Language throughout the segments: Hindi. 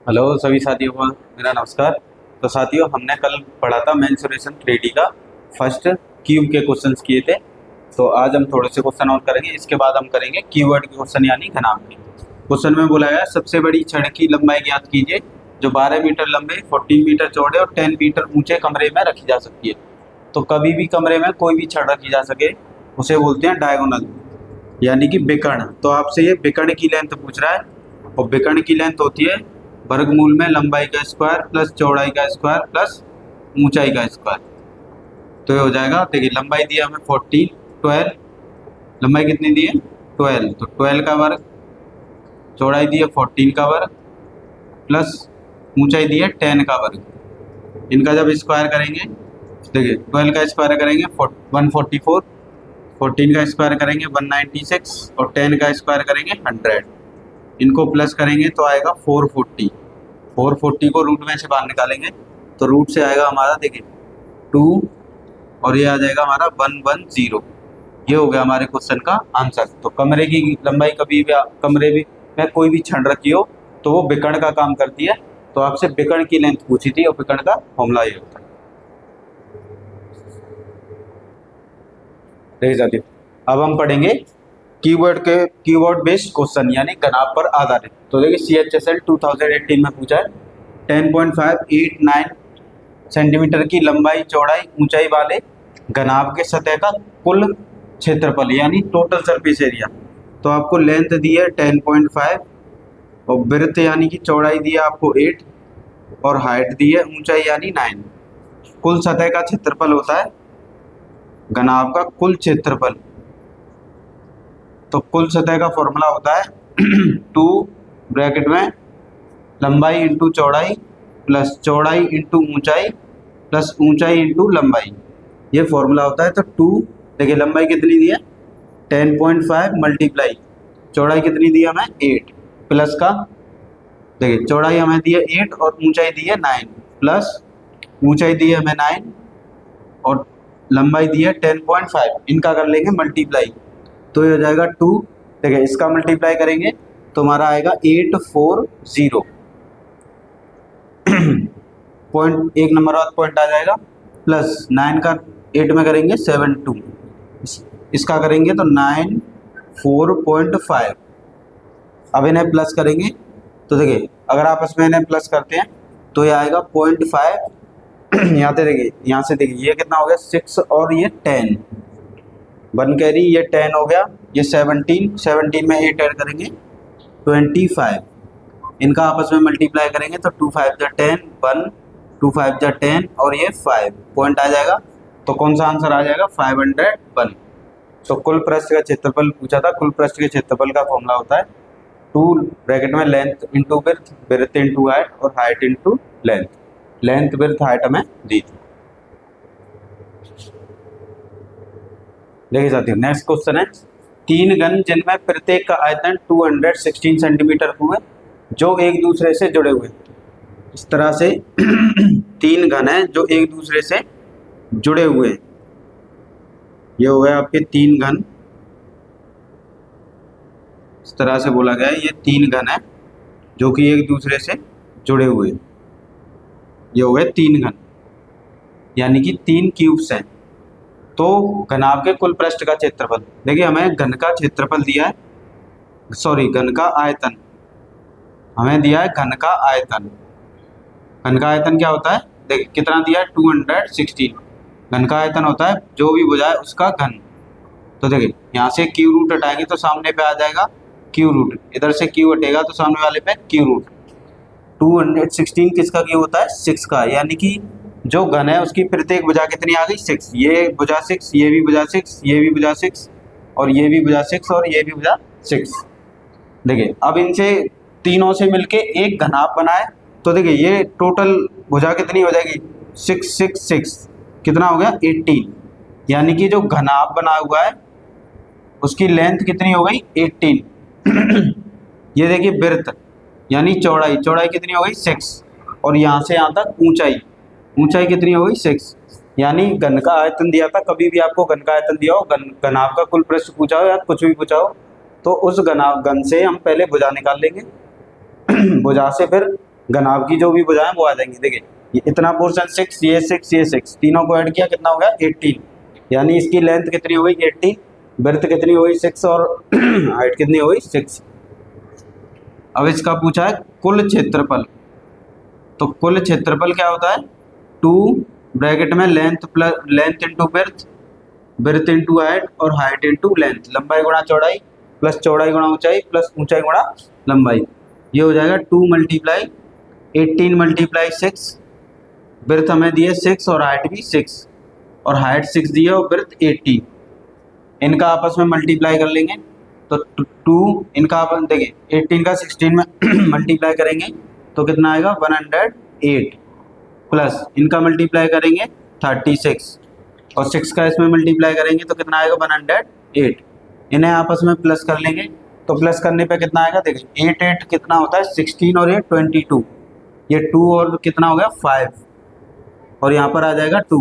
हेलो सभी साथियों को मेरा नमस्कार। तो साथियों, हमने कल पढ़ा था मेंसुरेशन 3D का फर्स्ट क्यूब के क्वेश्चंस किए थे। तो आज हम थोड़े से क्वेश्चन और करेंगे, इसके बाद हम करेंगे कीवर्ड के क्वेश्चन यानी घनाभ के। क्वेश्चन में बोला गया सबसे बड़ी छड़ की लंबाई ज्ञात कीजिए जो 12 मीटर लंबे, 14 मीटर चौड़े और 10 मीटर ऊंचे कमरे में रखी जा सकती है। तो कभी भी कमरे में कोई भी छड़ रखी जा सके उसे बोलते हैं डायगोनल यानी कि विकर्ण। तो आपसे ये विकर्ण की लेंथ पूछ रहा है, और विकर्ण की लेंथ होती है वर्गमूल में लंबाई का स्क्वायर प्लस चौड़ाई का स्क्वायर प्लस ऊंचाई का स्क्वायर। तो ये हो जाएगा, देखिए लंबाई दी है हमें 14, 12, लंबाई कितनी दी है 12, तो 12 का वर्ग, चौड़ाई दी है 14 का वर्ग प्लस ऊंचाई दी है 10 का वर्ग। इनका जब स्क्वायर करेंगे, देखिए 12 का स्क्वायर करेंगे 144, 14 का स्क्वायर करेंगे 196 और 10 का स्क्वायर करेंगे 100। इनको प्लस करेंगे तो आएगा 440। 440 को रूट में से बाहर निकालेंगे तो रूट से आएगा हमारा, देखिए 2 और ये आ जाएगा हमारा 110। ये हो गया हमारे क्वेश्चन का आंसर। तो कमरे की लंबाई कभी भी कमरे भी में कोई भी छड़ रखी हो तो वो विकर्ण का काम करती है। तो आपसे विकर्ण की लेंथ पूछी थी और विकर्ण का फॉर्मूला ये होता है। देखिए साथियों, अब हम पढ़ेंगे कीवर्ड बेस्ड क्वेश्चन यानी घनाभ पर आधारित। तो देखिए CHSL 2018 में पूछा है 10.589 सेंटीमीटर की लंबाई चौड़ाई ऊंचाई वाले घनाभ के सतह का कुल क्षेत्रफल यानी टोटल सरफेस एरिया। तो आपको लेंथ दी है 10.5 और ब्रेड्थ यानी कि चौड़ाई दी है आपको 8 और हाइट दी है ऊंचाई यानी 9। कुल सतह का क्षेत्रफल होता है घनाभ का कुल क्षेत्रफल। तो कुल सतह का फॉर्मूला होता है 2 ब्रैकेट में लंबाई इंटू चौड़ाई प्लस चौड़ाई इंटू ऊंचाई प्लस ऊंचाई इंटू लंबाई, ये फॉर्मूला होता है। तो 2, देखिए लंबाई कितनी दी है 10.5 मल्टीप्लाई चौड़ाई कितनी दी है हमें 8 प्लस का, देखिए चौड़ाई हमें दी है 8 और ऊंचाई दी है 9 प्लस ऊंचाई दी है हमें 9 और लंबाई दी है 10.5। इनका कर लेंगे मल्टीप्लाई तो ये हो जाएगा 2। देखिए इसका मल्टीप्लाई करेंगे तो हमारा आएगा 840 पॉइंट, एक नंबर बाद पॉइंट आ जाएगा प्लस 9 का 8 में करेंगे 72, इसका करेंगे तो 94.5। अब इन्हें प्लस करेंगे तो देखिए अगर आपस में इन्हें प्लस करते हैं तो ये आएगा 0.5। यहाँ से देखिए, यहाँ से देखिए ये कितना हो गया 6 और ये 10, 1 कैरी, ये 10 हो गया, ये 17 में 8 ऐड करेंगे 25। इनका आपस में मल्टीप्लाई करेंगे तो 2 5 जा 10, 1 2 5 जा 10 और ये 5 पॉइंट आ जाएगा। तो कौन सा आंसर आ जाएगा 501। तो कुल पृष्ठ का क्षेत्रफल पूछा था, कुल पृष्ठ के क्षेत्रफल का फॉर्मूला होता है 2 ब्रैकेट में length into width, width into height और height into length. Length width height हमें दी थी। देखिए साथियों, नेक्स्ट क्वेश्चन है 3 घन जिनमें प्रत्येक का आयतन 216 सेंटीमीटर हुए जो एक दूसरे से जुड़े हुए। इस तरह से 3 घन हैं जो एक दूसरे से जुड़े हुए हैं। ये हो गए आपके 3 घन, इस तरह से बोला गया है ये 3 घन है जो कि एक दूसरे से जुड़े हुए हैं। ये हो गए 3 घन यानी कि 3 क्यूब्स हैं। तो घनाभ के कुल पृष्ठ का क्षेत्रफल, देखिए हमें घन का क्षेत्रफल दिया है, सॉरी घन का आयतन हमें दिया है, घन का आयतन। घन का आयतन क्या होता है, देखिए कितना दिया है 216। घन का आयतन होता है जो भी भुजा है उसका घन। तो देखिए यहाँ से क्यू रूट हटाएंगे तो सामने पे आ जाएगा क्यू रूट, इधर से क्यू हटेगा तो सामने वाले पे क्यू रूट। 216 किसका क्यू होता है 6 का, यानी कि जो घन है उसकी प्रत्येक भुजा कितनी आ गई 6। ये भुजा 6, ये भी भुजा 6, ये भी भुजा 6 और ये भी भुजा 6 और ये भी भुजा 6। देखिए अब इनसे तीनों से मिलके एक घनाभ बना है। तो देखिए ये टोटल भुजा कितनी हो जाएगी 6 6 6, कितना हो गया 18। यानी कि जो घनाभ बना हुआ है उसकी लेंथ कितनी हो गई 18। ये देखिए ब्रेड्थ यानी चौड़ाई, चौड़ाई कितनी हो गई 6 और यहाँ से यहाँ तक ऊंचाई, ऊंचाई कितनी हो गई 6। यानी घन का आयतन दिया था, कभी भी आपको घन का आयतन दिया हो, घनाभ का कुल पृष्ठ पूछा हो या कुछ भी पूछा हो तो उस घन से हम पहले भुजा निकाल लेंगे। भुजा से फिर घनाभ की जो भी भुजाएं वो आ जाएंगी। देखिए ये इतना पोर्शन 6, ये 6, ये 6, तीनों को ऐड किया कितना हो गया 18, यानी इसकी लेंथ कितनी हो गई 18, ब्रेथ कितनी हो गई 6 और हाइट कितनी हो गई 6। अब इसका पूछा है कुल क्षेत्रफल, तो कुल क्षेत्रफल क्या होता है 2 ब्रैकेट में length plus length into breadth, breath into height और हाइट इंटू लेंथ, लंबाई गुणा चौड़ाई प्लस चौड़ाई गुणा ऊंचाई प्लस ऊंचाई गुणा लंबाई। ये हो जाएगा 2 मल्टीप्लाई 18 मल्टीप्लाई 6, ब्रेथ हमें दिए 6 और हाइट भी 6, और हाइट 6 दी है और ब्रेथ 18, इनका आपस में मल्टीप्लाई कर लेंगे तो 2 इनका अपन देखिए 18 का 16 में मल्टीप्लाई करेंगे तो कितना आएगा 108, प्लस इनका मल्टीप्लाई करेंगे 36 और 6 का इसमें मल्टीप्लाई करेंगे तो कितना आएगा 108, इन्हें आपस में प्लस कर लेंगे तो प्लस करने पे कितना आएगा देखिए 8 8 कितना होता है 16 और ये 22, ये 2 और कितना हो गया 5 और यहाँ पर आ जाएगा 2,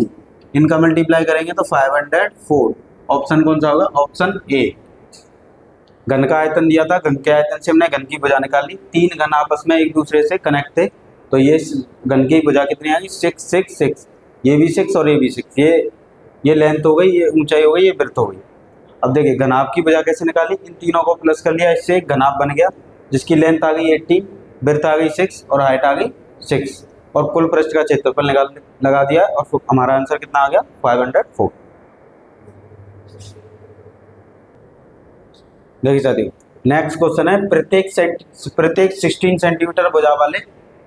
इनका मल्टीप्लाई करेंगे तो 504। ऑप्शन कौन सा होगा ऑप्शन ए। घन का आयतन दिया था, घन के आयतन से हमने घन की भुजा निकाली, 3 घन आपस में एक दूसरे से कनेक्ट थे तो ये घन की भुजा कितनी आ गई 6 6 6, ये भी 6 और ये भी 6, ये लेंथ हो गई, ये ऊंचाई हो गई, ये ब्रेथ हो गई। अब देखिए घनाभ की भुजा कैसे निकाली, इन तीनों को प्लस कर लिया, इससे एक घनाभ बन गया जिसकी लेंथ आ गई 18, ब्रेथ आ गई 6 और हाइट आ गई 6, और कुल पृष्ठ का क्षेत्रफल निकाल लगा दिया और हमारा आंसर कितना आ गया 504। देखिए साथियों नेक्स्ट क्वेश्चन है प्रत्येक 16 सेंटीमीटर भुजा वाले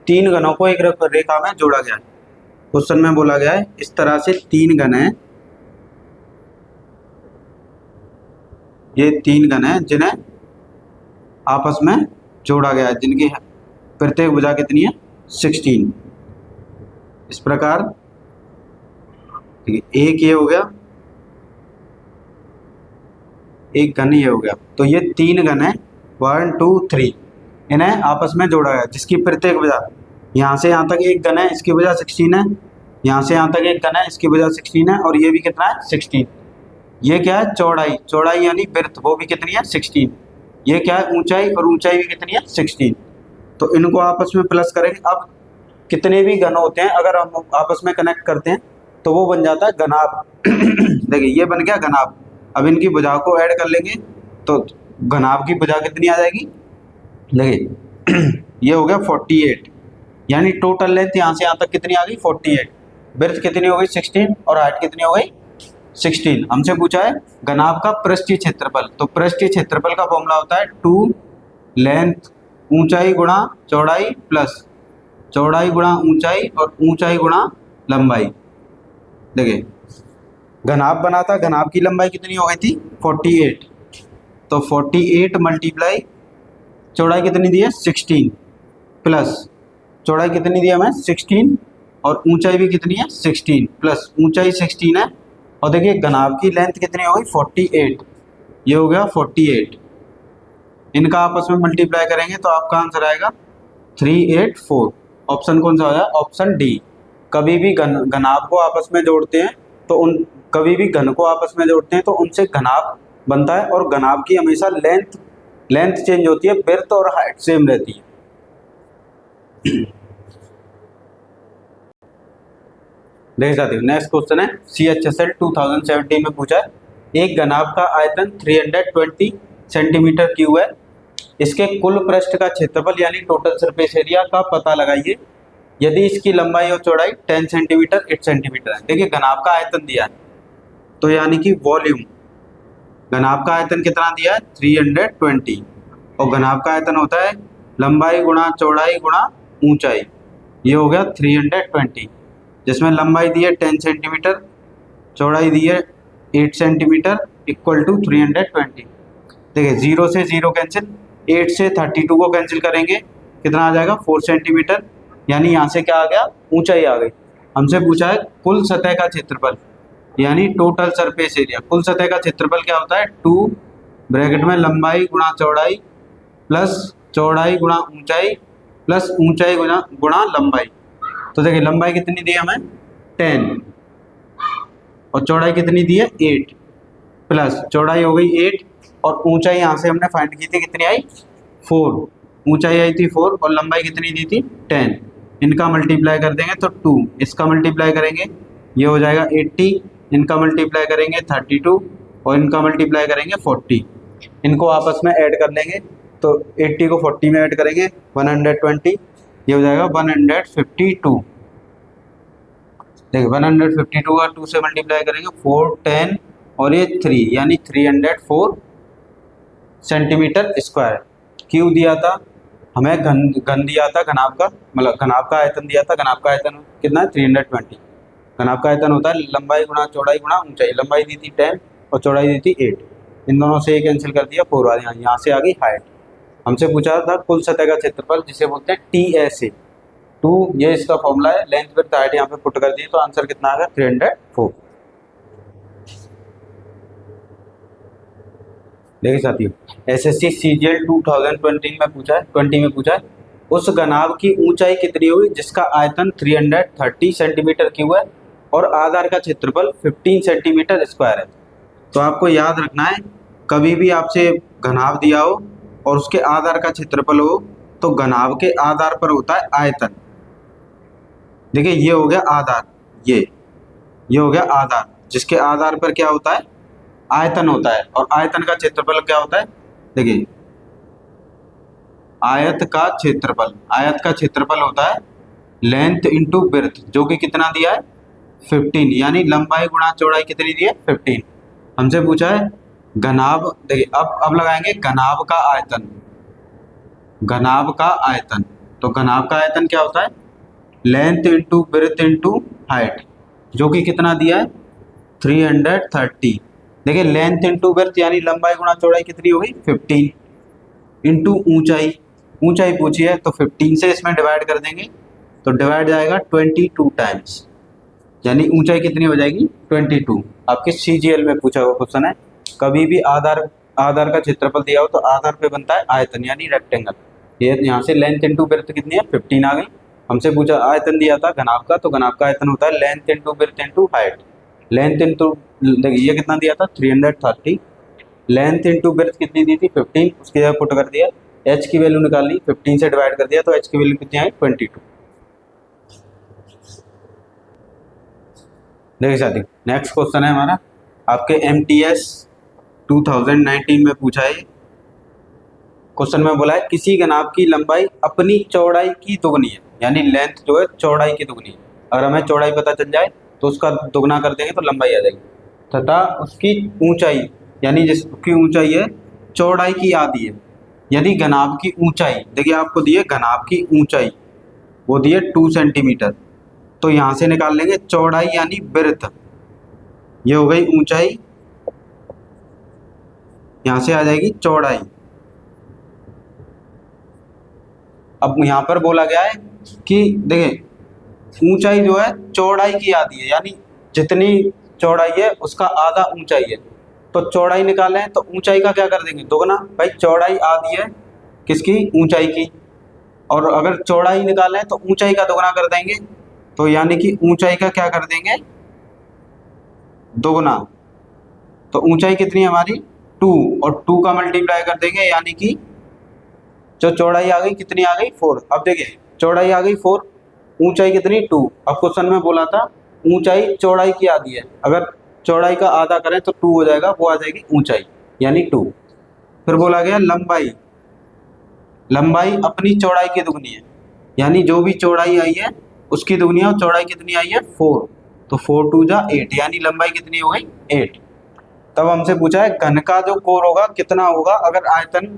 3 घनों को एक रेखा में जोड़ा गया है। क्वेश्चन में बोला गया है इस तरह से 3 घन हैं, ये 3 घन हैं जिन्हें आपस में जोड़ा गया है, जिनकी प्रत्येक भुजा कितनी है 16। इस प्रकार एक ये हो गया, एक घन ये हो गया, तो ये 3 घन है 1 2 3, इन्हें आपस में जोड़ा गया जिसकी प्रत्येक भुजा यहाँ से यहाँ तक एक घन है, इसकी भुजा 16 है, यहाँ से यहाँ तक एक घन है, इसकी भुजा 16 है, और ये भी कितना है 16। ये क्या है चौड़ाई, चौड़ाई यानी ब्रेथ वो भी कितनी है 16। ये क्या है ऊंचाई, और ऊंचाई भी कितनी है 16। तो इनको आपस में प्लस करेंगे। अब कितने भी घन होते हैं अगर हम आपस में कनेक्ट करते हैं तो वो बन जाता है घनाभ। देखिए ये बन गया घनाभ। अब इनकी भुजाओं को ऐड कर लेंगे तो घनाभ की भुजा कितनी आ जाएगी, देखिए ये हो गया 48, यानी टोटल लेंथ यहाँ से यहाँ तक कितनी आ गई 48, ब्रेथ कितनी हो गई 16 और हाइट कितनी हो गई 16। हमसे पूछा है घनाभ का पृष्ठीय क्षेत्रफल, तो पृष्ठीय क्षेत्रफल का फॉर्मूला होता है 2 लेंथ ऊंचाई गुणा चौड़ाई प्लस चौड़ाई गुणा ऊंचाई और ऊंचाई गुणा लंबाई। देखिए घनाभ बना था, घनाभ की लंबाई कितनी हो गई थी 48, तो 48 मल्टीप्लाई चौड़ाई कितनी दी है 16 प्लस चौड़ाई कितनी दी है हमें 16 और ऊंचाई भी कितनी है 16 प्लस ऊंचाई 16 है, और देखिए घनाभ की लेंथ कितनी हो गई 48, ये हो गया 48। इनका आपस में मल्टीप्लाई करेंगे तो आपका आंसर आएगा 384। ऑप्शन कौन सा हो जाए ऑप्शन डी। कभी भी घनाभ को आपस में जोड़ते हैं तो कभी भी घन को आपस में जोड़ते हैं तो उनसे घनाभ बनता है, और घनाभ की हमेशा लेंथ चेंज होती है, ब्रेथ और हाइट सेम रहती है। देख सकते हो नेक्स्ट क्वेश्चन है CHSL 2017 में पूछा है एक घनाभ का आयतन 320 सेंटीमीटर क्यूब है, इसके कुल पृष्ठ का क्षेत्रफल यानी टोटल सरफेस एरिया का पता लगाइए यदि इसकी लंबाई और चौड़ाई 10 सेंटीमीटर 8 सेंटीमीटर है। देखिए घनाभ का आयतन दिया है तो यानी कि वॉल्यूम, घनाभ का आयतन कितना दिया है 320, और घनाभ का आयतन होता है लंबाई गुणा चौड़ाई गुणा ऊंचाई, ये हो गया 320, जिसमें लंबाई दी है 10 सेंटीमीटर, चौड़ाई दी है 8 सेंटीमीटर इक्वल टू 320। देखिए 0 से 0 कैंसिल, 8 से 32 को कैंसिल करेंगे कितना आ जाएगा 4 सेंटीमीटर, यानी यहाँ से क्या आ गया ऊंचाई आ गई। हमसे पूछा है कुल सतह का क्षेत्रफल यानी टोटल सरफेस एरिया, कुल सतह का क्षेत्रफल क्या होता है 2 ब्रैकेट में लंबाई गुणा चौड़ाई प्लस चौड़ाई गुणा ऊंचाई प्लस ऊंचाई गुणा लंबाई। तो देखिए लंबाई कितनी दी है हमें 10 और चौड़ाई कितनी दी है 8, प्लस चौड़ाई हो गई 8 और ऊंचाई यहाँ से हमने फाइंड की थी कितनी आई 4, ऊंचाई आई थी 4 और लंबाई कितनी दी थी 10। इनका मल्टीप्लाई कर देंगे तो 2, इसका मल्टीप्लाई करेंगे ये हो जाएगा 80, इनका मल्टीप्लाई करेंगे 32 और इनका मल्टीप्लाई करेंगे 40। इनको आपस में ऐड कर लेंगे तो 80 को 40 में ऐड करेंगे 120, ये हो जाएगा 152। देखिए 152 का 2 से मल्टीप्लाई करेंगे 4, 10 और ये 3 यानी 304 सेंटीमीटर स्क्वायर। क्यों दिया था हमें? घन दिया था, घनाभ का मतलब घनाभ का आयतन दिया था। घनाभ का आयतन कितना है? 320। घनाभ का आयतन होता है लंबाई गुणा चौड़ाई गुणा ऊंचाई। लंबाई दी थी 10 और चौड़ाई दी थी 8। इन दोनों से कैंसिल कर दिया 4 वाले, यहाँ से आ गई हाइट। हमसे पूछा था कुल सतह का क्षेत्रफल, जिसे बोलते हैं TSA। 2 ये इसका फॉर्मूला है। लेंथ विड्थ हाइट यहाँ पे पुट कर दिए तो आंसर कितना आ गया? 304। देखिए साथियों, SSC CGL 2020 में पूछा है, 20 में पूछा है उस घनाभ की ऊंचाई कितनी हुई जिसका आयतन 330 सेंटीमीटर क्यूब है और आधार का क्षेत्रफल 15 सेंटीमीटर स्क्वायर है। तो आपको याद रखना है, कभी भी आपसे घनाभ दिया हो और उसके आधार का क्षेत्रफल हो तो घनाभ के आधार पर होता है आयतन। देखिए ये हो गया आधार, ये हो गया आधार, जिसके आधार पर क्या होता है? आयतन होता है। और आयतन का क्षेत्रफल क्या होता है? देखिए आयत का क्षेत्रफल होता है लेंथ इंटू विड्थ, जो कि कितना दिया है? 15, यानी लंबाई गुणा चौड़ाई कितनी दी है? 15। हमसे पूछा है घनाभ। देखिए अब लगाएंगे घनाभ का आयतन। घनाभ का आयतन, तो घनाभ का आयतन क्या होता है? Length into width into height, जो कि कितना दिया है? 330। देखिए लेंथ इंटू विड्थ यानी लंबाई गुणा चौड़ाई कितनी हो गई? 15 इंटू ऊंचाई। ऊंचाई पूछी है तो 15 से इसमें डिवाइड कर देंगे तो डिवाइड जाएगा 22 टाइम्स, यानी ऊंचाई कितनी हो जाएगी? 22। आपके CGL में पूछा हुआ क्वेश्चन है। कभी भी आधार का क्षेत्रफल दिया हो तो आधार पे बनता है आयतन यानी रेक्टेंगल। ये यहाँ से लेंथ इंटू विड्थ कितनी है? 15 आ गई। हमसे पूछा आयतन दिया था घनाभ का, तो घनाभ का आयतन होता है length into width into height. Length into, देखिए ये कितना दिया था? 330। लेंथ इंटू विड्थ कितनी दी थी? 15, उसकी जगह पुट कर दिया। h की वैल्यू निकाल ली, 15 से डिवाइड कर दिया तो h की वैल्यू कितनी आई? 22। देखिए साथी नेक्स्ट क्वेश्चन है हमारा, आपके MTS 2019 में पूछा है। क्वेश्चन में बोला है किसी घनाभ की लंबाई अपनी चौड़ाई की दुगनी है, यानी लेंथ जो है चौड़ाई की दुगनी है। अगर हमें चौड़ाई पता चल जाए तो उसका दुगना कर देंगे तो लंबाई आ जाएगी, तथा उसकी ऊंचाई यानी जिसकी ऊंचाई है चौड़ाई की आधी है। यदि घनाभ की ऊंचाई, देखिए आपको दिए घनाभ की ऊंचाई, वो दिए 2 सेंटीमीटर, तो यहाँ से निकाल लेंगे चौड़ाई यानी विड्थ। ये हो गई ऊंचाई, यहाँ से आ जाएगी चौड़ाई। अब यहाँ पर बोला गया है कि देखिए ऊंचाई जो है चौड़ाई की आधी है, यानी जितनी चौड़ाई है उसका आधा ऊंचाई है। तो चौड़ाई निकालें तो ऊंचाई का क्या कर देंगे? दोगुना। भाई चौड़ाई आधी है किसकी? ऊंचाई की। और अगर चौड़ाई निकालें तो ऊंचाई का दोगुना कर देंगे, तो यानी कि ऊंचाई का क्या कर देंगे? दोगुना। तो ऊंचाई कितनी है हमारी? 2, और 2 का मल्टीप्लाई कर देंगे, यानी कि जो चौड़ाई आ गई कितनी आ गई? 4। अब देखिए चौड़ाई आ गई 4, ऊंचाई कितनी? 2। अब क्वेश्चन में बोला था ऊंचाई चौड़ाई की आधी है, अगर चौड़ाई का आधा करें तो 2 हो जाएगा, वो आ जाएगी ऊंचाई यानी 2। फिर बोला गया लंबाई, लंबाई अपनी चौड़ाई की दुगनी है, यानी जो भी चौड़ाई आई है उसकी दुगनी है। और चौड़ाई कितनी आई है? 4, तो 4 2 जा 8, यानी लंबाई कितनी हो गई? 8। तब हमसे पूछा है घन का जो कोर होगा कितना होगा अगर आयतन,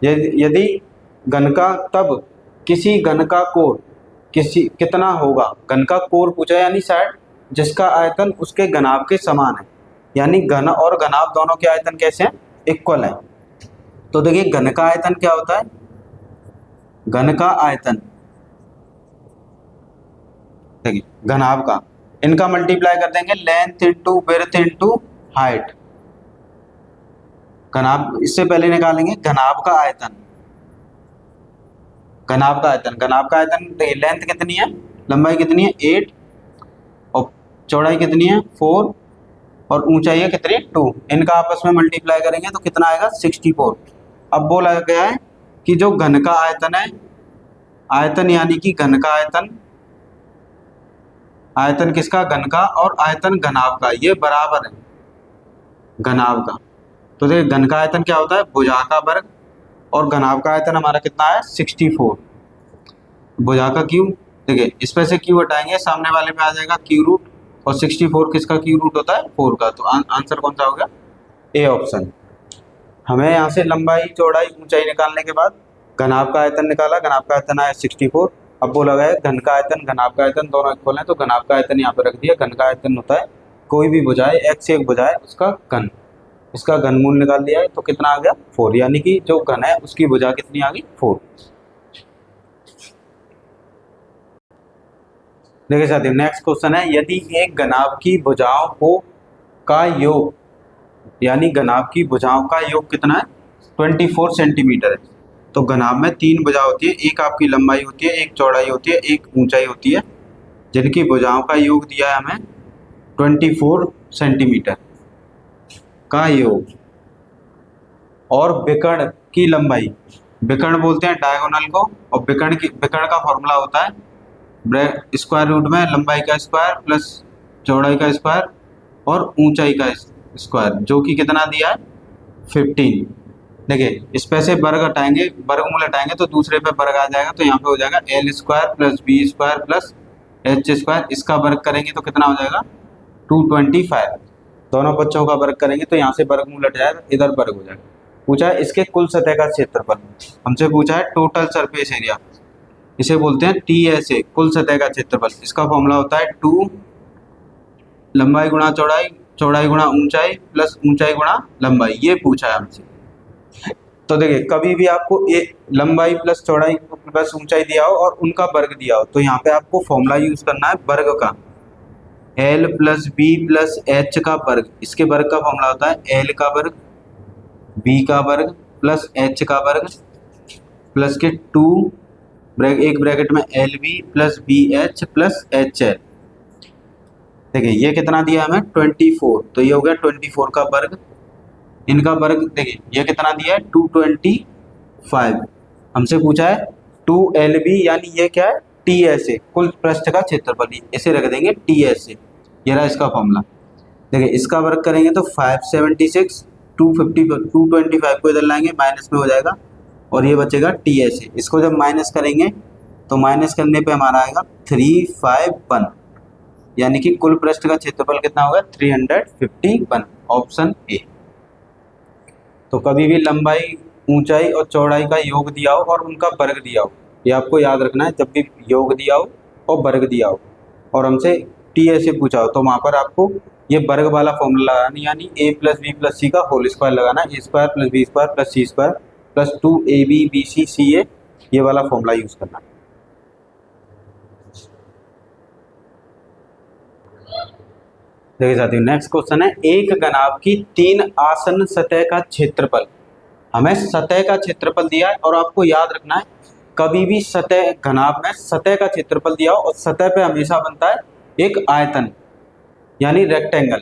यदि घन का, तब किसी घन का कोर कितना होगा? घन का कोर पूछा है, यानी साइड जिसका आयतन उसके घनाभ के समान है, यानी घन और घनाभ दोनों के आयतन कैसे हैं? इक्वल है। तो देखिए घन का आयतन क्या होता है? घन का आयतन, देखिए घनाभ का, इनका मल्टीप्लाई कर देंगे length into width into height. घनाभ इससे पहले निकालेंगे घनाभ का आयतन। घनाभ का आयतन, घनाभ का आयतन देखिए लेंथ कितनी है? लंबाई कितनी है? 8, और चौड़ाई कितनी है? 4, और ऊंचाई है कितनी? 2। इनका आपस में मल्टीप्लाई करेंगे तो कितना आएगा? 64। अब बोला गया है कि जो घन का आयतन है, आयतन यानी कि घन का आयतन, आयतन किसका, घन का, और आयतन घनाभ का, ये बराबर है घनाभ का। तो देखिए घन का आयतन क्या होता है, भुजा का वर्ग, और घनाभ का आयतन हमारा कितना है 64, भुजा का क्यू। देखिए इस पे से क्यू हटाएंगे, सामने वाले पे आ जाएगा क्यू रूट, और 64 किसका क्यू रूट होता है, 4 का। तो आंसर कौन सा होगा, ए ऑप्शन। हमें यहाँ से लंबाई चौड़ाई ऊंचाई निकालने के बाद घनाभ का आयतन निकाला, घनाभ का आयतन आया 64। अब बोला गया है घन का आयतन घनाभ का आयतन दोनों इक्वल हैं, तो घनाभ का आयतन यहाँ पे रख दिया। घन का आयतन होता है कोई भी भुजाएं, एक से एक भुजाएं उसका घन, इसका घनमूल निकाल दिया है तो कितना आ गया 4, यानी कि जो घन है उसकी भुजा कितनी आ गई 4। देखिए साथियों नेक्स्ट क्वेश्चन है, यदि एक घनाभ की भुजाओं को का योग, यानी घनाभ की भुजाओं का योग कितना है 24 सेंटीमीटर है। तो घनाभ में 3 भुजा होती है, एक आपकी लंबाई होती है, एक चौड़ाई होती है, एक ऊंचाई होती है, जिनकी भुजाओं का योग दिया है हमें 24 सेंटीमीटर का योग। और विकर्ण की लंबाई, विकर्ण बोलते हैं डायगोनल को, और विकर्ण का फॉर्मूला होता है स्क्वायर रूट में लंबाई का स्क्वायर प्लस चौड़ाई का स्क्वायर और ऊंचाई का स्क्वायर, जो कि कितना दिया है 15। देखिए इस पे से वर्ग हटाएंगे, वर्गमूल हटाएंगे तो दूसरे पे वर्ग आ जाएगा, तो यहाँ पे हो जाएगा L square plus B square plus H square, इसका वर्ग करेंगे तो कितना हो जाएगा 225। दोनों बच्चों का वर्ग करेंगे तो यहाँ से वर्गमूल हट जाएगा, इधर वर्ग हो जाएगा। पूछा है इसके कुल सतह का क्षेत्रफल, हमसे पूछा है टोटल सरफेस एरिया, इसे बोलते हैं TSA, कुल सतह का क्षेत्रफल। इसका फॉर्मूला होता है 2 लंबाई गुणा चौड़ाई, चौड़ाई गुणा ऊंचाई प्लस ऊंचाई गुणा लंबाई, ये पूछा है हमसे। तो देखिए कभी भी आपको एक लंबाई प्लस चौड़ाई प्लस ऊंचाई दिया हो और उनका वर्ग दिया हो, तो यहाँ पे आपको फॉर्मूला यूज करना है वर्ग का, L plus B plus H का वर्ग। इसके वर्ग का फॉर्मूला होता है L का वर्ग, B का वर्ग प्लस H का वर्ग प्लस के 2 एक ब्रैकेट में LB plus BH plus HL। देखिए ये कितना दिया हमें 24, तो ये हो गया 24 का वर्ग, इनका वर्ग देखिए ये कितना दिया है 225। हमसे पूछा है 2LB, यानी ये क्या है TSA, कुल पृष्ठ का क्षेत्रफल, इसे रख देंगे TSA, ये रहा इसका फॉर्मूला। देखिए इसका वर्ग करेंगे तो 576, 225 को इधर लाएंगे माइनस में हो जाएगा, और ये बचेगा TSA। इसको जब माइनस करेंगे तो माइनस करने पे हमारा आएगा 351, यानी कि कुल पृष्ठ का क्षेत्रफल कितना होगा 351, ऑप्शन ए। तो कभी भी लंबाई ऊंचाई और चौड़ाई का योग दिया हो और उनका वर्ग दिया हो, ये आपको याद रखना है, जब भी योग दिया हो और वर्ग दिया हो और हमसे TSA पूछा हो, तो वहाँ पर आपको ये वर्ग वाला फॉर्मूला लगाना, यानी a plus B plus c का होल स्क्वायर लगाना, a square plus B square plus c square plus 2AB BC CA, ये वाला फॉर्मूला यूज करना। देखिए साथियों नेक्स्ट क्वेश्चन है, एक घनाभ की 3 आसन्न सतह का क्षेत्रफल, हमें सतह का क्षेत्रफल दिया है और आपको याद रखना है कभी भी सतह घनाभ में सतह का क्षेत्रफल दिया हो और सतह पे हमेशा बनता है एक आयतन यानी रेक्टेंगल,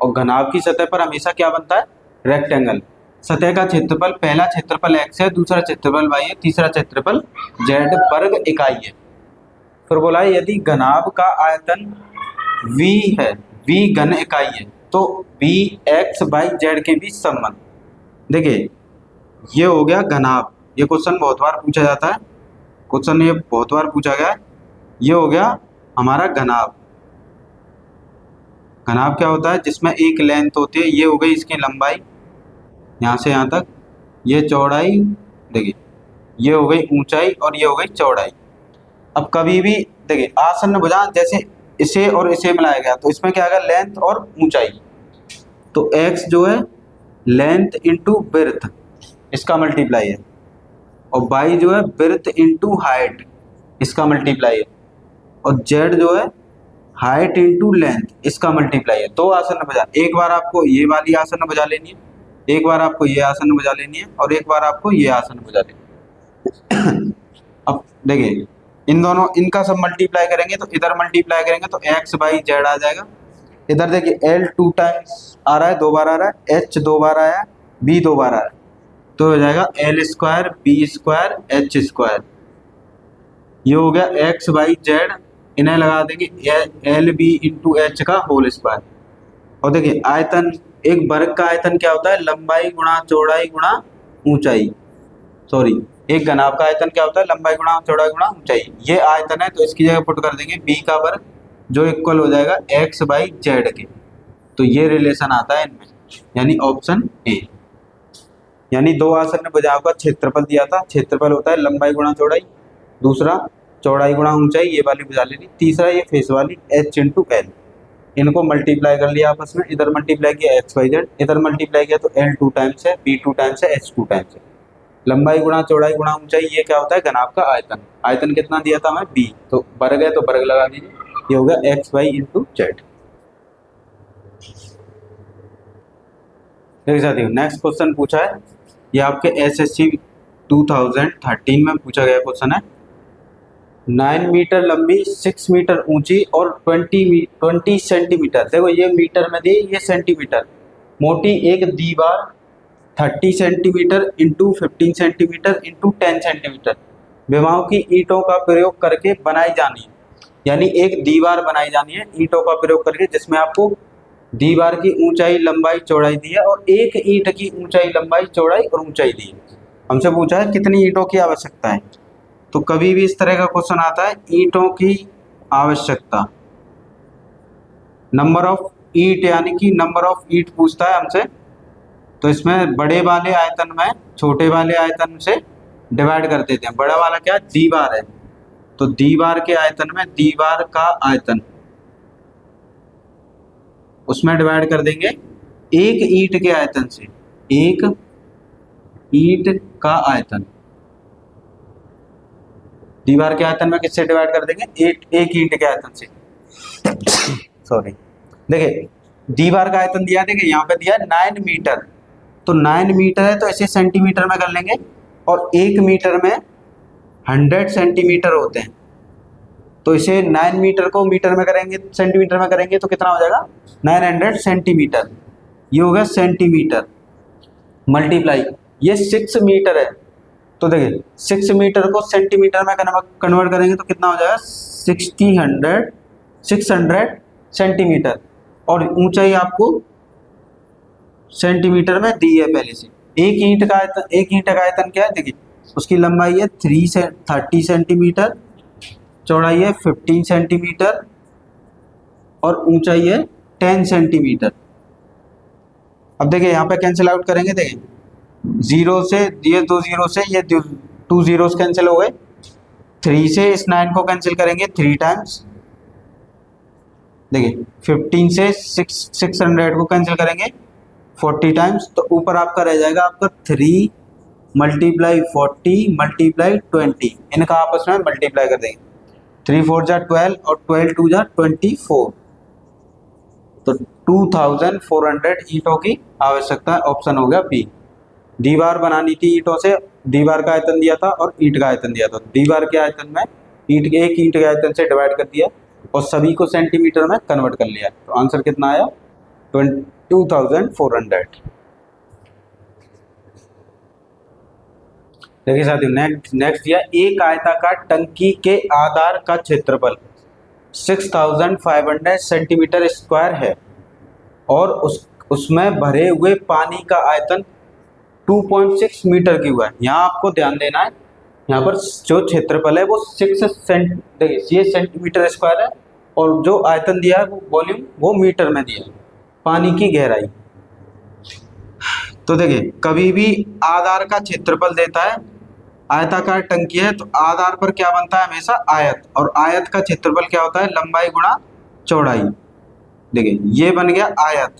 और घनाभ की सतह पर हमेशा क्या बनता है रेक्टेंगल। सतह का क्षेत्रफल, पहला क्षेत्रफल x है, दूसरा क्षेत्रफल y है, तीसरा क्षेत्रफल z वर्ग इकाई है। फिर बोला है यदि घनाभ का आयतन v है, v घन इकाई है, तो v x y z के बीच संबंध। देखिए ये हो गया घनाभ, ये क्वेश्चन बहुत बार पूछा जाता है, क्वेश्चन ये बहुत बार पूछा गया है। ये हो गया हमारा घनाभ। घनाभ क्या होता है, जिसमें एक लेंथ होती है, ये हो गई इसकी लंबाई यहाँ से यहाँ तक, ये चौड़ाई, देखिए ये हो गई ऊंचाई और ये हो गई चौड़ाई। अब कभी भी देखिए आसन्न भुजा, जैसे इसे और इसे मिलाया गया तो इसमें क्या आ गया लेंथ और ऊंचाई, तो x जो है लेंथ इंटू विड्थ, इसका मल्टीप्लाई है, और y जो है विड्थ इंटू हाइट, इसका मल्टीप्लाई है, और z जो है हाइट इंटू लेंथ, इसका मल्टीप्लाई है। दो आसन्न भुजा, एक बार आपको ये वाली आसन्न भुजा लेनी है, एक बार आपको ये आसन्न भुजा लेनी है, और एक बार आपको ये आसन्न भुजा लेनी है। अब देखिए इन दोनों, इनका सब मल्टीप्लाई करेंगे तो इधर मल्टीप्लाई करेंगे तो x बाई जेड आ जाएगा। इधर देखिए L 2 टाइम्स आ रहा है, 2 बार आ रहा है, H 2 बार आया है, B 2 बार आया है, तो हो जाएगा L square B square H square, ये हो गया एक्स वाई जेड, इन्हें लगा देंगे एल बी इंटू एच का होल स्क्वायर। और देखिए आयतन, एक वर्ग का आयतन क्या होता है, लंबाई गुणा चौड़ाई गुणा ऊंचाई, सॉरी एक घनाभ का आयतन क्या होता है, लंबाई गुणा चौड़ाई गुणा ऊंचाई। ये आयतन है तो इसकी जगह पुट कर देंगे बी का वर्ग जो इक्वल हो जाएगा एक्स बाई जेड के। तो ये रिलेशन आता है इनमें, यानी ऑप्शन ए। यानी दो आसन्न भुजाओं का क्षेत्रफल दिया था, क्षेत्रफल होता है लंबाई गुणा चौड़ाई, दूसरा चौड़ाई गुणा ऊंचाई, ये वाली भुजा लेनी, तीसरा ये फेस वाली एच इंटू एल। इनको मल्टीप्लाई कर लिया आपस में, इधर मल्टीप्लाई किया एक्स वाई जेड, इधर मल्टीप्लाई किया तो एल 2 टाइम्स है, बी 2 टाइम्स है, एच 2 टाइम्स है। लंबाई गुणा चौड़ाई गुणा ऊंचाई, ये क्या होता है, घनाभ का आयतन। आयतन कितना दिया था हमें, बी, तो वर्ग है तो वर्ग लगा दीजिए, ये हो गया एक्स वाई इंटू जेड। देखिए साथियों नेक्स्ट क्वेश्चन पूछा है, ये आपके एसएससी 2013 में पूछा गया क्वेश्चन है। 9 मीटर लंबी, 6 मीटर ऊंची और 20 सेंटीमीटर, देखो ये मीटर में दी, ये सेंटीमीटर, मोटी एक दीवार 30 centimetre into 15 centimetre into 10 centimetre विमाओं की ईंटों का प्रयोग करके बनाई जानी है। यानी एक दीवार बनाई जानी है ईंटों का प्रयोग करके, जिसमें आपको दीवार की ऊंचाई लंबाई चौड़ाई दी है और एक ईंट की ऊंचाई लंबाई चौड़ाई और ऊंचाई दी है। हमसे पूछा है कितनी ईंटों की आवश्यकता है। तो कभी भी इस तरह का क्वेश्चन आता है ईंटों की आवश्यकता, नंबर ऑफ ईंट, यानी कि नंबर ऑफ ईंट पूछता है हमसे, तो इसमें बड़े वाले आयतन में छोटे वाले आयतन से डिवाइड कर देते हैं। बड़ा वाला क्या, दीवार है, तो दीवार के आयतन में दीवार का आयतन, उसमें डिवाइड कर देंगे एक ईंट के आयतन से, एक ईंट का आयतन, दीवार के आयतन में किससे डिवाइड कर देंगे, एक ईंट के आयतन से। सॉरी, देखिए दीवार का आयतन दिया, देखिए यहाँ पे दिया 9 मीटर, तो 9 मीटर है तो इसे सेंटीमीटर में कर लेंगे, और 1 मीटर में 100 सेंटीमीटर होते हैं, तो इसे 9 मीटर को मीटर में करेंगे, सेंटीमीटर में करेंगे तो कितना हो जाएगा 900 सेंटीमीटर, ये होगा सेंटीमीटर, मल्टीप्लाई ये 6 मीटर है, तो देखिए 6 मीटर को सेंटीमीटर में कन्वर्ट करेंगे तो कितना हो जाएगा 600 सेंटीमीटर, और ऊंचाई आपको सेंटीमीटर में दी है पहले से। एक ईंट का आयतन क्या है, देखिए उसकी लंबाई है 30 सेंटीमीटर, चौड़ाई है 15 सेंटीमीटर और ऊंचाई है 10 सेंटीमीटर। अब देखिए यहाँ पे कैंसिल आउट करेंगे, देखिए जीरो से, ये 2 जीरो से ये 2 जीरोस कैंसिल हो गए, 3 से इस 9 को कैंसिल करेंगे 3 टाइम्स, देखिए 15 से 600 को कैंसिल करेंगे 40 टाइम्स, तो ऊपर आपका रह जाएगा आपका 3 मल्टीप्लाई 40 मल्टीप्लाई 20, इनका आपस में मल्टीप्लाई कर देंगे, 3 4 जा 12 और 12 2 जा 24, तो 2400 ईंटों की आवश्यकता है, ऑप्शन हो गया बी। दीवार बनानी थी ईंटों से, दीवार का आयतन दिया था और ईंट का आयतन दिया था, दीवार के आयतन में एक ईंट के आयतन से डिवाइड कर दिया और सभी को सेंटीमीटर में कन्वर्ट कर लिया, तो आंसर कितना आया 2400। देखिए साथियों नेक्स्ट दिया, एक आयताकार टंकी के आधार का क्षेत्रफल 6500 सेंटीमीटर स्क्वायर है और उसमें भरे हुए पानी का आयतन 2.6 मीटर क्यूब है। यहाँ आपको ध्यान देना है, यहाँ पर जो क्षेत्रफल है वो 6 सेंटीमीटर स्क्वायर है और जो आयतन दिया है वो वॉल्यूम वो मीटर में दिया है, पानी की गहराई। तो देखिए कभी भी आधार का क्षेत्रफल देता है, आयताकार टंकी है तो आधार पर क्या बनता है हमेशा आयत, और आयत का क्षेत्रफल क्या होता है लंबाई गुणा चौड़ाई। देखिए ये बन गया आयत,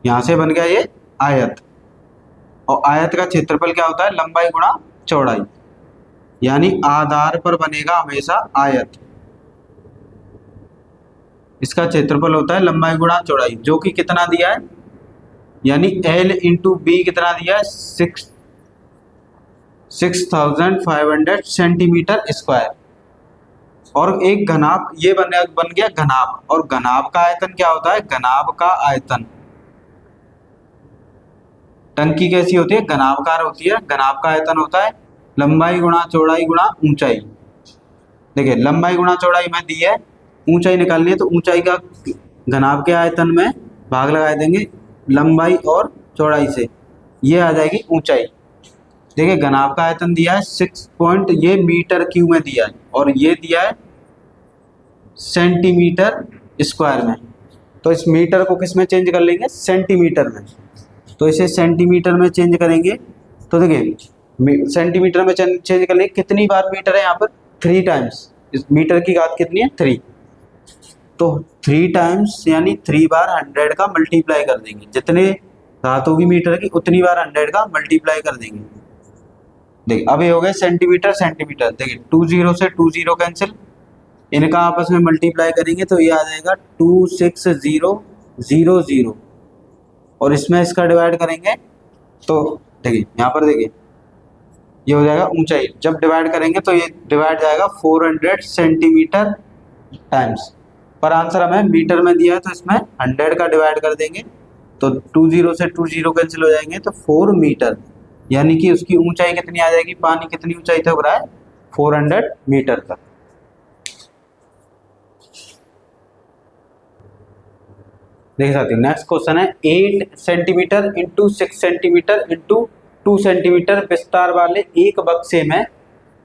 यहां से बन गया ये आयत, और आयत का क्षेत्रफल क्या होता है लंबाई गुणा चौड़ाई, यानी आधार पर बनेगा हमेशा आयत, इसका क्षेत्रफल होता है लंबाई गुणा चौड़ाई, जो कि कितना दिया है, यानी L इंटू बी कितना दिया है 6500 सेंटीमीटर स्क्वायर। और एक घनाभ ये बन गया घनाभ, और घनाभ का आयतन क्या होता है, घनाभ का आयतन टंकी कैसी होती है, घनाभकार होती है। घनाभ का आयतन होता है लंबाई गुणा चौड़ाई गुणा ऊंचाई। देखिए लंबाई गुणा चौड़ाई में दी है, ऊंचाई निकालनी है तो ऊंचाई का घनाभ के आयतन में भाग लगा देंगे लंबाई और चौड़ाई से, ये आ जाएगी ऊंचाई। देखिए घनाभ का आयतन दिया है 6 पॉइंट, ये मीटर क्यूब में दिया है और ये दिया है सेंटीमीटर स्क्वायर में। तो इस मीटर को किस में चेंज कर लेंगे, सेंटीमीटर में। तो इसे सेंटीमीटर में चेंज करेंगे तो देखिए सेंटीमीटर में चेंज कर लेंगे, कितनी बार मीटर है यहाँ पर, 3 टाइम्स। इस मीटर की घात कितनी है, 3। तो 3 टाइम्स यानी 3 बार 100 का मल्टीप्लाई कर देंगे, जितने घात होगी मीटर की उतनी बार 100 का मल्टीप्लाई कर देंगे। देखिए अब ये हो गए सेंटीमीटर सेंटीमीटर। देखिए 2 0 से 2 0 कैंसिल, इनका आपस में मल्टीप्लाई करेंगे तो ये आ जाएगा 26000 और इसमें इसका डिवाइड करेंगे तो देखिए यहाँ पर देखिए ये हो जाएगा ऊंचाई। जब डिवाइड करेंगे तो ये डिवाइड जाएगा 400 सेंटीमीटर टाइम्स, पर आंसर हमें मीटर में दिया है तो इसमें 100 का डिवाइड कर देंगे तो 2 0 से 2 0 कैंसिल हो जाएंगे तो 4 मीटर, यानी कि उसकी ऊंचाई कितनी आ जाएगी, पानी कितनी ऊंचाई तक रहा है, 400 मीटर तक। देखिए साथियों नेक्स्ट क्वेश्चन है 8 centimetre into 6 centimetre into 2 centimetre विस्तार वाले एक बक्से में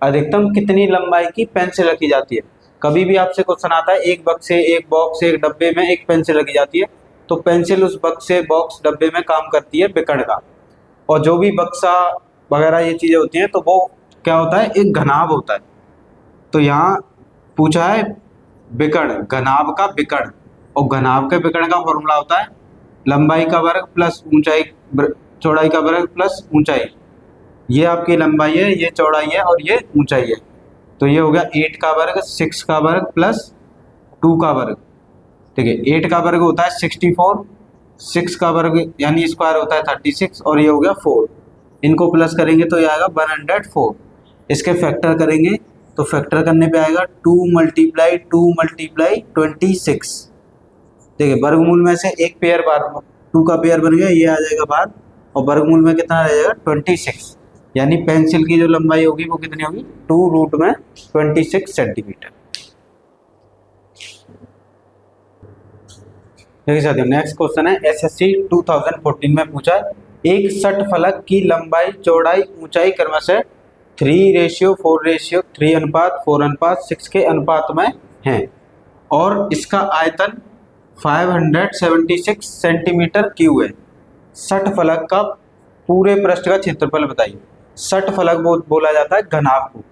अधिकतम कितनी लंबाई की पेंसिल रखी जाती है। कभी भी आपसे क्वेश्चन आता है एक बक्से, एक बॉक्स, एक डब्बे में एक पेंसिल रखी जाती है, तो पेंसिल उस बक्से, बॉक्स, डब्बे में काम करती है बिकड़ का। और जो भी बक्सा वगैरह ये चीज़ें होती हैं तो वो क्या होता है, एक घनाभ होता है। तो यहाँ पूछा है बिकड़, घनाभ का बिकड़, और घनाभ के बिकड़ का फॉर्मूला होता है लंबाई का वर्ग प्लस ऊंचाई, चौड़ाई का वर्ग प्लस ऊंचाई। ये आपकी लंबाई है, ये चौड़ाई है और ये ऊंचाई है। तो ये हो गया 8 का वर्ग, 6 का वर्ग प्लस 2 का वर्ग। देखिए 8 का वर्ग होता है 64, 6 का वर्ग यानी स्क्वायर होता है 36 और ये हो गया 4। इनको प्लस करेंगे तो ये आएगा 104। इसके फैक्टर करेंगे तो फैक्टर करने पे आएगा 2 मल्टीप्लाई 26। देखिए वर्गमूल में से एक पेयर बार 2 का पेयर बन गया, ये आ जाएगा बाहर और वर्गमूल में कितना रह जाएगा 26, यानी पेंसिल की जो लंबाई होगी वो कितनी होगी 2 रूट में 26 सेंटीमीटर। देखिए साथियों नेक्स्ट क्वेश्चन है एसएससी 2014 में पूछा है एक षटफलक की लंबाई चौड़ाई ऊंचाई क्रमशः 3:4:3 अनुपात 4:6 के अनुपात में है और इसका आयतन 576 सेंटीमीटर क्यूब है। षटफलक का पूरे पृष्ठ का क्षेत्रफल बताइए। षटफलक बोला जाता है घनाभ को,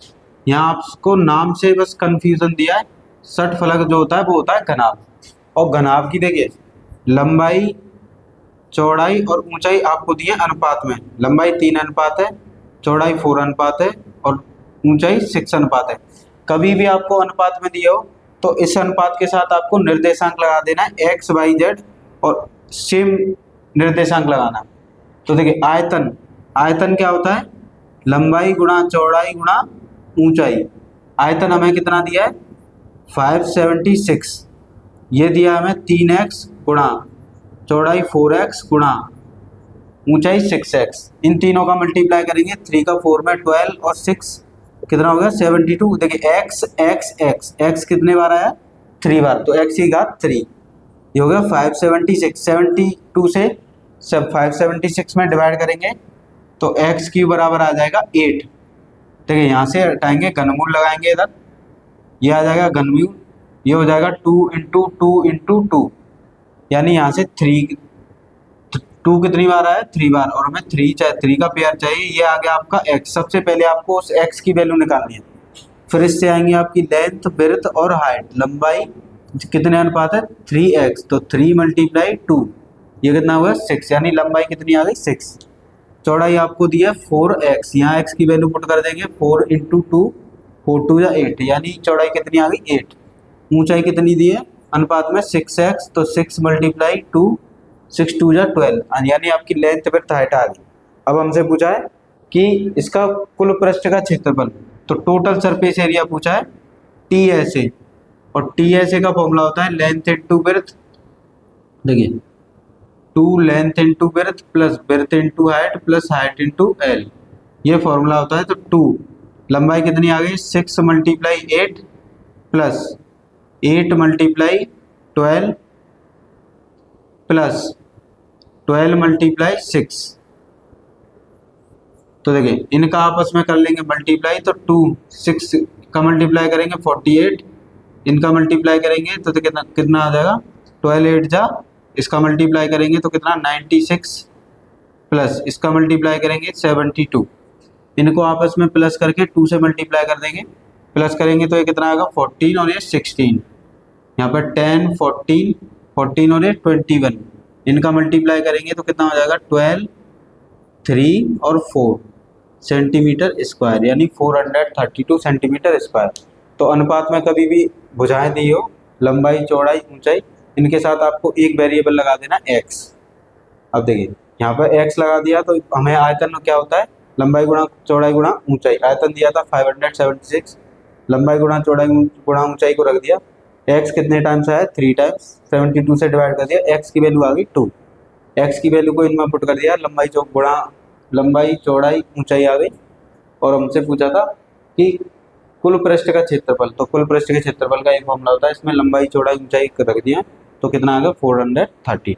यहाँ आपको नाम से बस कंफ्यूजन दिया है। षटफलक जो होता है वो होता है घनाभ, और घनाभ की देखिए लंबाई, चौड़ाई और ऊंचाई आपको दी है अनुपात में। लंबाई 3 अनुपात है, चौड़ाई 4 अनुपात है और ऊंचाई 6 अनुपात है। कभी भी आपको अनुपात में दिया हो तो इस अनुपात के साथ आपको निर्देशांक लगा देना है एक्स वाई जेड और सेम निर्देशांक लगाना। तो देखिए आयतन, आयतन क्या होता है, लंबाई गुणा चौड़ाई गुणा ऊंचाई। आयतन हमें कितना दिया है 576, ये दिया हमें 3x गुणा चौड़ाई 4x गुणा ऊंचाई 6x। इन तीनों का मल्टीप्लाई करेंगे, 3 का 4 में 12 और 6 कितना हो गया 72। देखिए x x x x कितने बार आया 3 बार, तो x की घात 3, ये हो गया 576। 72 से सब 576 में डिवाइड करेंगे तो x की बराबर आ जाएगा 8। देखिए यहाँ से हटाएंगे, घनमूल लगाएंगे इधर, ये आ जाएगा घनमूल, ये हो जाएगा 2 इंटू 2 इंटू 2, यानी यहाँ से 3, 2 कितनी बार आया 3 बार और हमें 3 का पेयर चाहिए। ये आ गया आपका x। सबसे पहले आपको उस x की वैल्यू निकालनी है, फिर इससे आएंगे आपकी लेंथ, विड्थ और हाइट। लंबाई कितने अनुपात है 3x, तो 3 मल्टीप्लाई 2, ये कितना हुआ 6, यानी लंबाई कितनी आ गई 6। चौड़ाई आपको दी है 4x, यहाँ x की वैल्यू पुट कर देंगे 4 इंटू 2, 4 2 या 8, यानी चौड़ाई कितनी आ गई 8। ऊंचाई कितनी दी है अनुपात में 6x, तो 6 मल्टीप्लाई 2, 6 2 या 12, यानी आपकी लेंथ विड्थ हाइट आ गई। अब हमसे पूछा है कि इसका कुल पृष्ठ का क्षेत्रफल, तो टोटल सरफेस एरिया पूछा है TSA, और TSA का फॉर्मूला होता है लेंथ इंटू विड्थ। देखिए two length into breadth plus breadth into height plus height into L, ये फॉर्मूला होता है। तो 2 लंबाई कितनी आ गई 6 multiply 8 plus 8 multiply 12 plus 12 multiply 6। तो देखिए इनका आपस में कर लेंगे मल्टीप्लाई, तो 2 6 का मल्टीप्लाई करेंगे 48, इनका मल्टीप्लाई करेंगे तो कितना कितना आ जाएगा 12 8 जा, इसका मल्टीप्लाई करेंगे तो कितना 96 प्लस इसका मल्टीप्लाई करेंगे 72, इनको आपस में प्लस करके 2 से मल्टीप्लाई कर देंगे, प्लस करेंगे तो ये कितना आएगा 14 और ये 16, यहाँ पर 10 14 14 और ये 21, इनका मल्टीप्लाई करेंगे तो कितना हो जाएगा 12 3 और 4 सेंटीमीटर स्क्वायर, यानी 432 सेंटीमीटर स्क्वायर। तो अनुपात में कभी भी भुजाएं दी हो, लंबाई चौड़ाई ऊंचाई, इनके साथ आपको एक वेरिएबल लगा देना x। अब देखिए यहाँ पर x लगा दिया तो हमें आयतन क्या होता है, लंबाई गुणा चौड़ाई गुणा ऊंचाई। आयतन दिया था 576, लंबाई गुणा चौड़ाई गुणा ऊंचाई को रख दिया, x कितने टाइम्स आया 3 टाइम्स, 72 से डिवाइड कर दिया, x की वैल्यू आ गई 2, x की वैल्यू को इनमें पुट कर दिया, लंबाई चौड़ाई ऊंचाई आ गई। और हमसे पूछा था कि कुल पृष्ठ का क्षेत्रफल, तो कुल पृष्ठ के क्षेत्रफल का एक फॉर्मूला होता है, इसमें लंबाई चौड़ाई ऊंचाई रख दिया तो कितना आ गया 432।